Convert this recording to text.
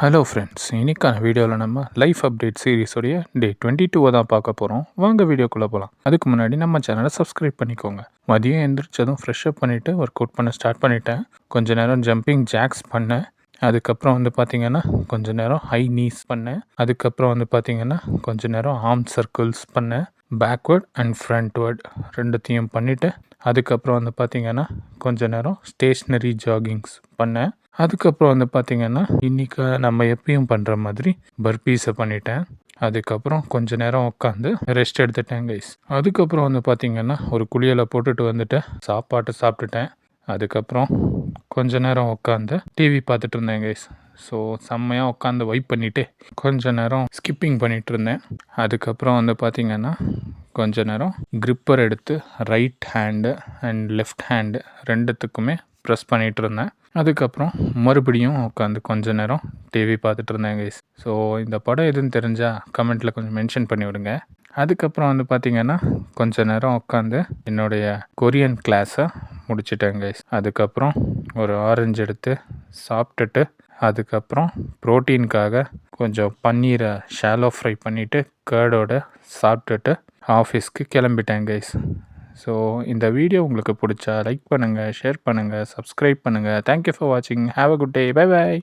Hello friends, இன்னைக்கான வீடியோவில் நம்ம லைஃப் அப்டேட் சீரிஸோடைய டே 22 தான் பார்க்க போகிறோம். வாங்க வீடியோக்குள்ளே போகலாம். அதுக்கு முன்னாடி நம்ம சேனலை சப்ஸ்கிரைப் பண்ணிக்கோங்க. மதியம் எந்திரிச்சதும் ஃப்ரெஷ்அப் பண்ணிவிட்டு ஒர்க் அவுட் பண்ண ஸ்டார்ட் பண்ணிட்டேன். கொஞ்ச நேரம் ஜம்பிங் ஜாக்ஸ் பண்ணேன். அதுக்கப்புறம் பார்த்திங்கன்னா கொஞ்ச நேரம் ஹை நீஸ் பண்ணேன். அதுக்கப்புறம் பார்த்திங்கன்னா கொஞ்ச நேரம் ஆர்ம் சர்க்கிள்ஸ் பண்ணேன். பேக்வேர்ட் அண்ட் ஃப்ரண்ட்வேர்ட் ரெண்டுத்தையும் பண்ணிவிட்டு அதுக்கப்புறம் பார்த்திங்கன்னா கொஞ்ச நேரம் ஸ்டேஷ்னரி ஜாகிங்ஸ் பண்ணேன். அதுக்கப்புறம் பார்த்திங்கன்னா இன்றைக்கி நம்ம எப்பயும் பண்ணுற மாதிரி பர்பீஸை பண்ணிட்டேன். அதுக்கப்புறம் கொஞ்ச நேரம் உட்காந்து ரெஸ்ட் எடுத்துட்டேன் கைஸ். அதுக்கப்புறம் பார்த்திங்கன்னா ஒரு குளியலை போட்டுட்டு வந்துட்டேன். சாப்பாட்டை சாப்பிட்டுட்டேன். அதுக்கப்புறம் கொஞ்ச நேரம் உட்காந்து டிவி பார்த்துட்டு இருந்தேன் கைஸ். ஸோ செம்மையாக உட்காந்து வைப் பண்ணிவிட்டு கொஞ்ச நேரம் ஸ்கிப்பிங் பண்ணிகிட்டு இருந்தேன். அதுக்கப்புறம் பார்த்திங்கன்னா கொஞ்ச நேரம் கிரிப்பர் எடுத்து right hand and left hand ரெண்டுத்துக்குமே ப்ரெஸ் பண்ணிகிட்டு இருந்தேன். அதுக்கப்புறம் மறுபடியும் உட்காந்து கொஞ்ச நேரம் டிவி பார்த்துட்டு இருந்தேன் கைஸ். ஸோ இந்த படம் எதுன்னு தெரிஞ்சால் கமெண்ட்டில் கொஞ்சம் மென்ஷன் பண்ணி விடுங்க. அதுக்கப்புறம் பார்த்திங்கன்னா கொஞ்ச நேரம் உட்காந்து என்னுடைய கொரியன் கிளாஸை முடிச்சிட்டேன் கைஸ். அதுக்கப்புறம் ஒரு ஆரஞ்சு எடுத்து சாப்பிட்டுட்டு அதுக்கப்புறம் ப்ரோட்டீனுக்காக கொஞ்சம் பன்னீரை ஷாலோ ஃப்ரை பண்ணிவிட்டு கர்டோட சாப்பிட்டுட்டு ஆஃபீஸ்க்கு கிளம்பிட்டேன் கைஸ். ஸோ இந்த வீடியோ உங்களுக்கு பிடிச்சா லைக் பண்ணுங்கள், ஷேர் பண்ணுங்கள், சப்ஸ்கிரைப் பண்ணுங்கள். தேங்க்யூ ஃபார் வாட்சிங். Have a good day. Bye bye.